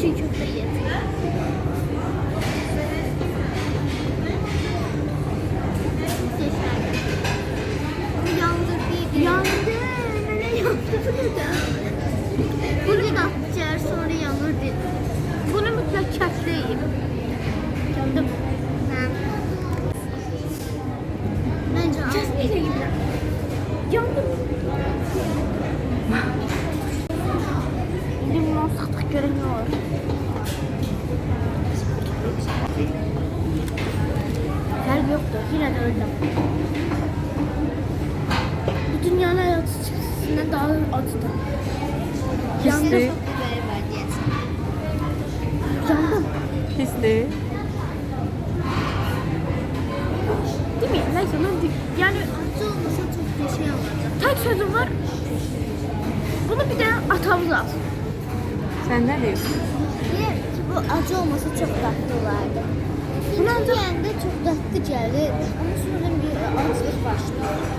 çiğ köfte yedim. Yandı. Nene yandı. Bunu da ciğer sonra yanır dedim. Bunu mutlaka köfteyim. Yandım. Bence köfteyle gidelim. Yandım. Limon sattık görünüyor. Kalp yoktu. Yine de öldüm. Bu dünyanın hayatı çizgisinden daha acıdı. Yandım. Yandım. Pisli. Değil mi? Neyse ben yani acı olmasa çok bir şey olmaz. Tek sözüm var. Bunu bir de atamız al. Sen ne diyorsun? Niye ki bu acı olmasa çok tatlı olardı. Bunu ancak de çok tatlı geldi. Ama sonra bir acılık başlıyor.